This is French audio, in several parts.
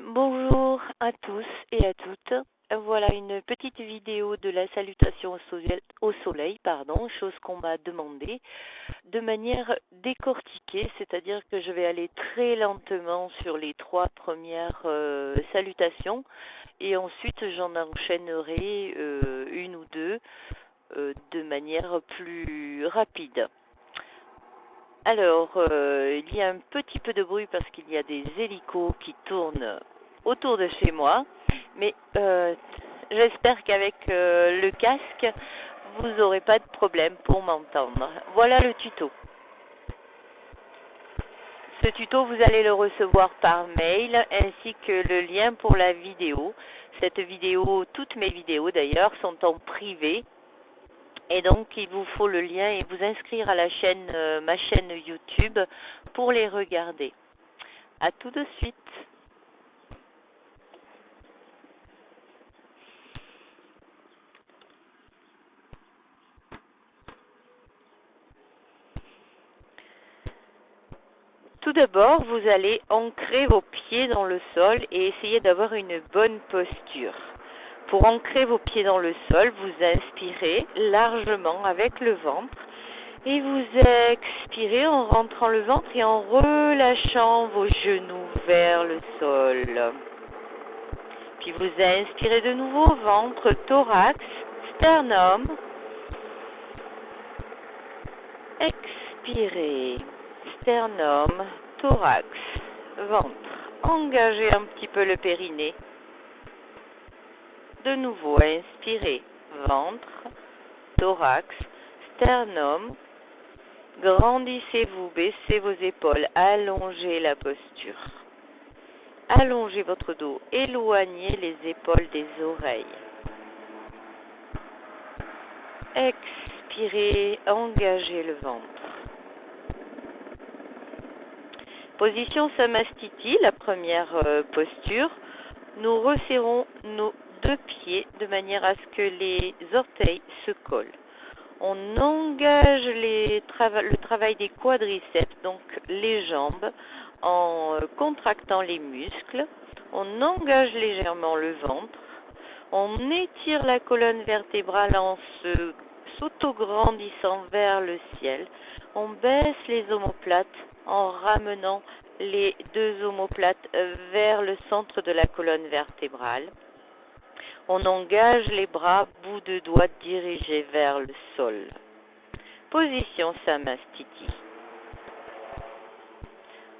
Bonjour à tous et à toutes. Voilà une petite vidéo de la salutation au soleil, chose qu'on m'a demandé de manière décortiquée, c'est-à-dire que je vais aller très lentement sur les trois premières salutations et ensuite j'en enchaînerai une ou deux de manière plus rapide. Alors, il y a un petit peu de bruit parce qu'il y a des hélicos qui tournent autour de chez moi, mais j'espère qu'avec le casque, vous n'aurez pas de problème pour m'entendre. Voilà le tuto. Ce tuto, vous allez le recevoir par mail ainsi que le lien pour la vidéo. Cette vidéo, toutes mes vidéos d'ailleurs, sont en privé. Et donc, il vous faut le lien et vous inscrire à la chaîne, ma chaîne YouTube pour les regarder. À tout de suite. Tout d'abord, vous allez ancrer vos pieds dans le sol et essayer d'avoir une bonne posture. Pour ancrer vos pieds dans le sol, vous inspirez largement avec le ventre et vous expirez en rentrant le ventre et en relâchant vos genoux vers le sol. Puis vous inspirez de nouveau, ventre, thorax, sternum. Expirez, sternum, thorax, ventre. Engagez un petit peu le périnée. De nouveau, inspirez, ventre, thorax, sternum. Grandissez-vous, baissez vos épaules, allongez la posture. Allongez votre dos, éloignez les épaules des oreilles. Expirez, engagez le ventre. Position Samastiti, la première posture. Nous resserrons nos deux pieds de manière à ce que les orteils se collent. On engage le travail des quadriceps, donc les jambes, en contractant les muscles. On engage légèrement le ventre. On étire la colonne vertébrale en s'auto-grandissant vers le ciel. On baisse les omoplates en ramenant les deux omoplates vers le centre de la colonne vertébrale. On engage les bras, bout de doigts dirigés vers le sol. Position Samastiti.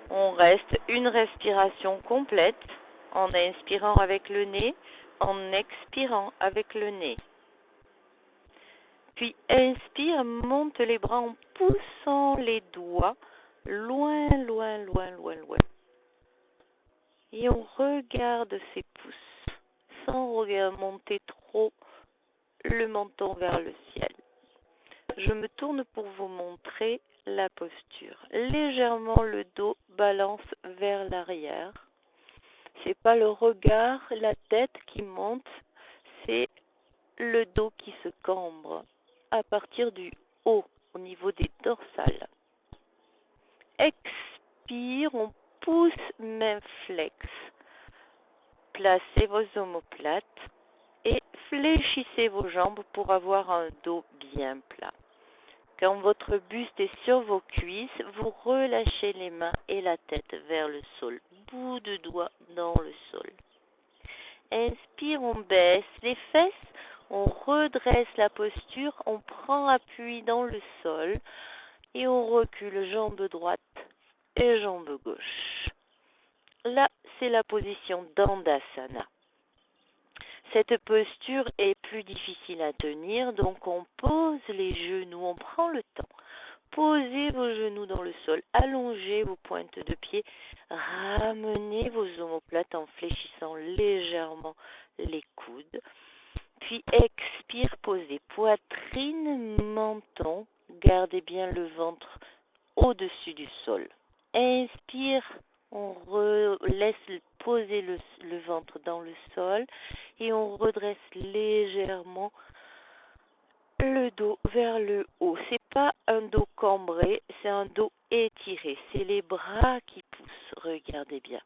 On reste une respiration complète en inspirant avec le nez, en expirant avec le nez. Puis inspire, monte les bras en poussant les doigts loin, loin, loin, loin, loin. Et on regarde ces pouces sans remonter trop le menton vers le ciel. Je me tourne pour vous montrer la posture. Légèrement le dos balance vers l'arrière. C'est pas le regard, la tête qui monte, c'est le dos qui se cambre à partir du haut, au niveau des dorsales. Expire, on pousse main flex. Placez vos omoplates et fléchissez vos jambes pour avoir un dos bien plat. Quand votre buste est sur vos cuisses, vous relâchez les mains et la tête vers le sol, bout de doigt dans le sol. Inspire, on baisse les fesses, on redresse la posture, on prend appui dans le sol et on recule jambe droite et jambe gauche. Là, c'est la position d'Andasana. Cette posture est plus difficile à tenir, donc on pose les genoux, on prend le temps. Posez vos genoux dans le sol, allongez vos pointes de pied, ramenez vos omoplates en fléchissant légèrement les coudes. Puis expire, posez poitrine, menton, gardez bien le ventre au-dessus du sol. Inspire, on laisse poser le ventre dans le sol et on redresse légèrement le dos vers le haut. C'est pas un dos cambré, c'est un dos étiré. C'est les bras qui poussent. Regardez bien.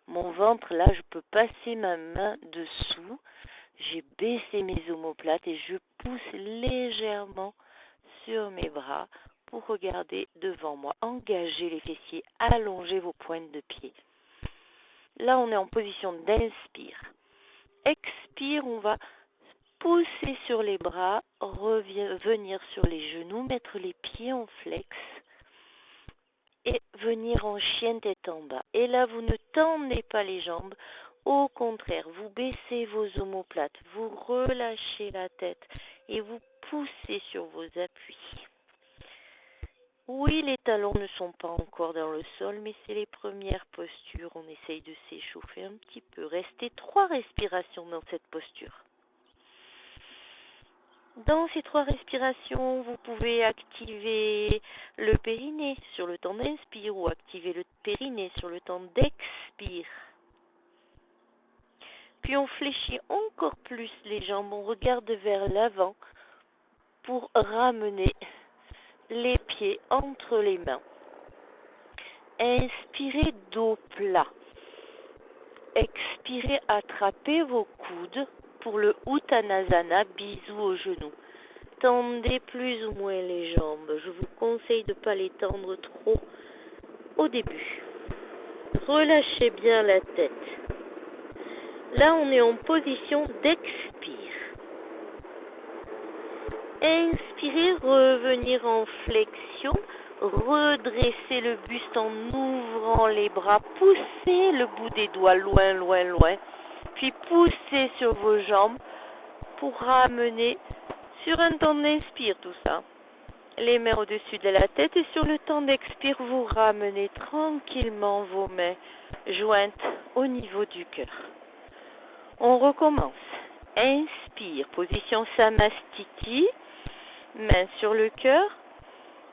Mon ventre, là, je peux passer ma main dessous. J'ai baissé mes omoplates et je pousse légèrement sur mes bras pour regarder devant moi. Engagez les fessiers, allongez vos pointes de pied. Là, on est en position d'inspire. Expire, on va pousser sur les bras, revenir sur les genoux, mettre les pieds en flex et venir en chien tête en bas. Et là, vous ne tendez pas les jambes. Au contraire, vous baissez vos omoplates, vous relâchez la tête et vous poussez sur vos appuis. Oui, les talons ne sont pas encore dans le sol, mais c'est les premières postures. On essaye de s'échauffer un petit peu. Restez 3 respirations dans cette posture. Dans ces 3 respirations, vous pouvez activer le périnée sur le temps d'inspire ou activer le périnée sur le temps d'expire. Puis on fléchit encore plus les jambes, on regarde vers l'avant pour ramener les pieds entre les mains. Inspirez dos plat. Expirez, attrapez vos coudes pour le Uttanasana, bisous aux genoux. Tendez plus ou moins les jambes. Je vous conseille de ne pas les tendre trop au début. Relâchez bien la tête. Là, on est en position d'expire. Inspirez, revenir en flexion. Redressez le buste en ouvrant les bras. Poussez le bout des doigts loin, loin, loin. Puis poussez sur vos jambes pour ramener sur un temps d'inspire tout ça. Les mains au-dessus de la tête et sur le temps d'expire, vous ramenez tranquillement vos mains jointes au niveau du cœur. On recommence. Inspire, position Samastiti, main sur le cœur.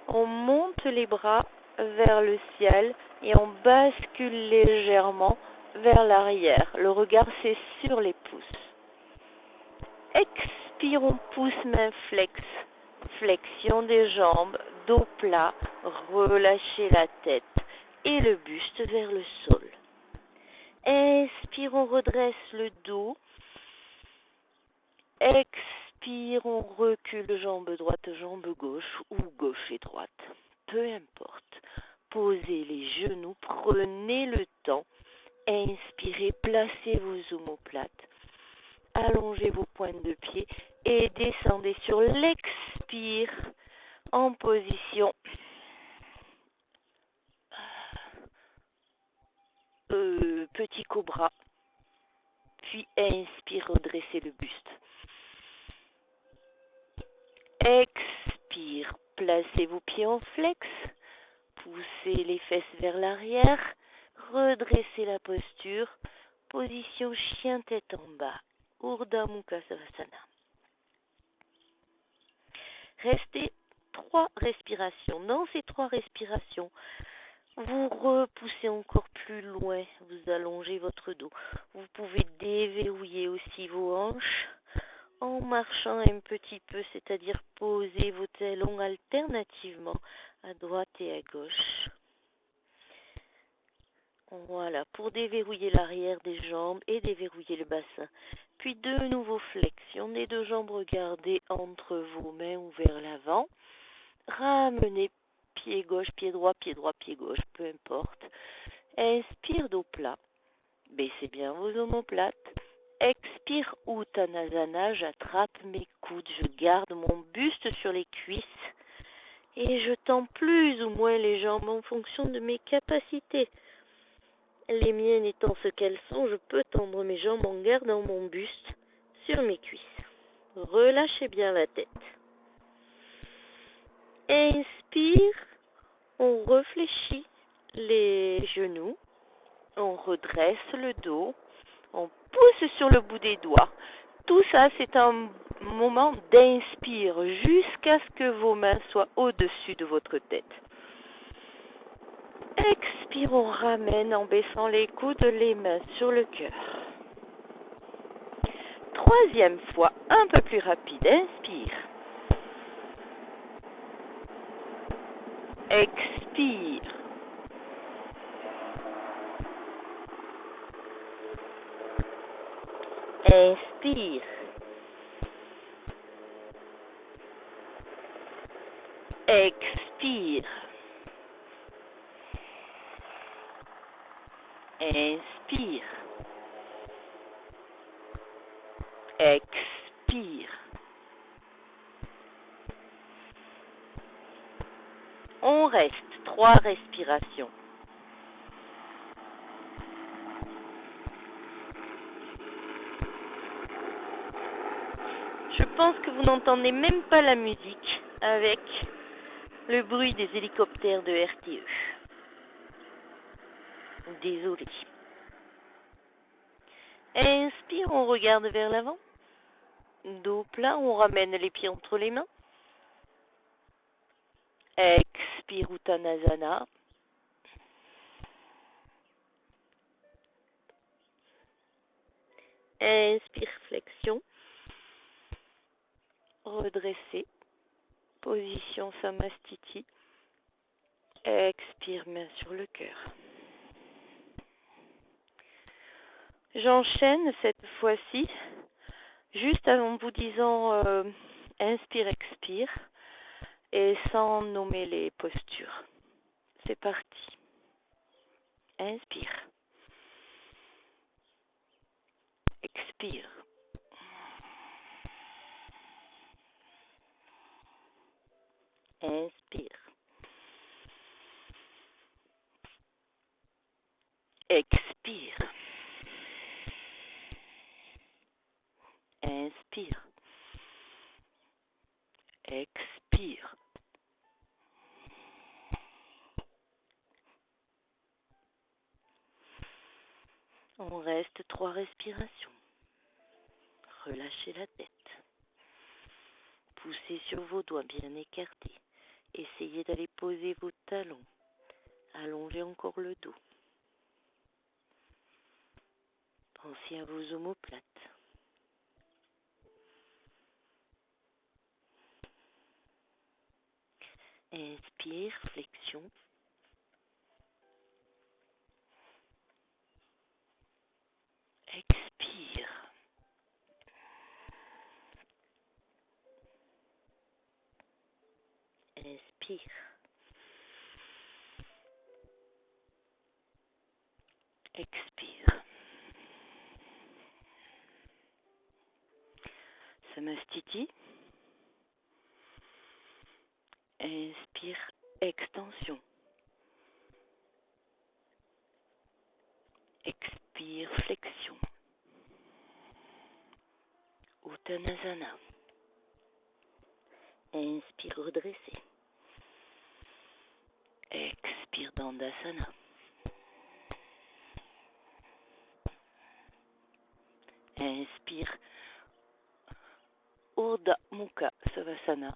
On monte les bras vers le ciel et on bascule légèrement vers l'arrière. Le regard, c'est sur les pouces. Expire, on pousse main flex. Flexion des jambes, dos plat, relâchez la tête et le buste vers le sol. Inspire, on redresse le dos. Expire, on recule jambe droite, jambe gauche ou gauche et droite. Peu importe. Posez les genoux, prenez le temps. Inspirez, placez vos omoplates. Allongez vos pointes de pied et descendez sur l'expire en position petit cobra. Puis inspire, redressez le buste. Expire, placez vos pieds en flex. Poussez les fesses vers l'arrière. Redressez la posture. Position chien tête en bas. Urdhva Mukha Savasana. Restez 3 respirations. Dans ces 3 respirations, vous repoussez encore plus loin. Vous allongez votre dos. Vous pouvez déverrouiller aussi vos hanches en marchant un petit peu, c'est-à-dire poser vos talons alternativement à droite et à gauche. Voilà, pour déverrouiller l'arrière des jambes et déverrouiller le bassin. Puis de nouveau flexion des 2 jambes, regardez entre vos mains ou vers l'avant. Ramenez pied gauche, pied droit, pied gauche, peu importe. Inspire dos plat. Baissez bien vos omoplates. Expire Uttanasana, j'attrape mes coudes, je garde mon buste sur les cuisses et je tends plus ou moins les jambes en fonction de mes capacités. Les miennes étant ce qu'elles sont, je peux tendre mes jambes en gardant mon buste sur mes cuisses. Relâchez bien la tête. Inspire, on réfléchit les genoux, on redresse le dos, on pousse sur le bout des doigts. Tout ça, c'est un moment d'inspire jusqu'à ce que vos mains soient au-dessus de votre tête. Expire, on ramène en baissant les coudes, les mains sur le cœur. 3e fois, un peu plus rapide. Inspire. Expire. Inspire. Expire. Inspire. Expire. On reste 3 respirations. Je pense que vous n'entendez même pas la musique avec le bruit des hélicoptères de RTE. Désolé. Inspire, on regarde vers l'avant. Dos plat, on ramène les pieds entre les mains. Expire, Uttanasana. Inspire, flexion. Redresser. Position Samastiti. Expire, main sur le cœur. J'enchaîne cette fois-ci, juste en vous disant inspire, expire, et sans nommer les postures. C'est parti. Inspire. Expire. Inspire. Expire. Inspire. Expire. On reste 3 respirations. Relâchez la tête. Poussez sur vos doigts bien écartés. Essayez d'aller poser vos talons. Allongez encore le dos. Pensez à vos omoplates. Inspire, flexion. Expire. Inspire. Expire. Samastiti. Inspire, extension. Expire, flexion. Uttanasana. Inspire, redresser. Expire, Dandasana. Inspire, Urdhva Mukha Savasana.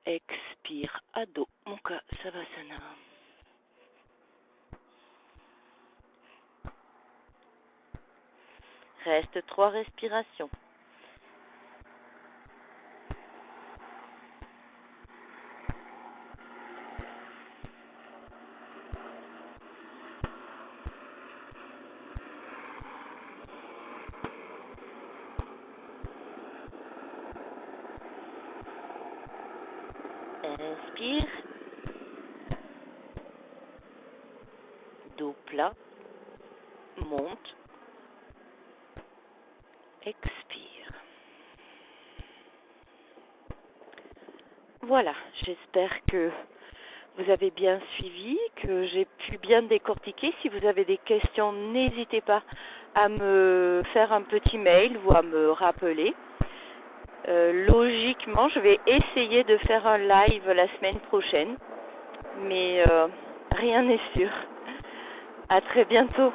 Expire, Adho Mukha Savasana. Reste 3 respirations. Inspire. Dos plat. Monte. Expire. Voilà, j'espère que vous avez bien suivi, que j'ai pu bien décortiquer. Si vous avez des questions, n'hésitez pas à me faire un petit mail ou à me rappeler. Logiquement, je vais essayer de faire un live la semaine prochaine, mais rien n'est sûr. À très bientôt.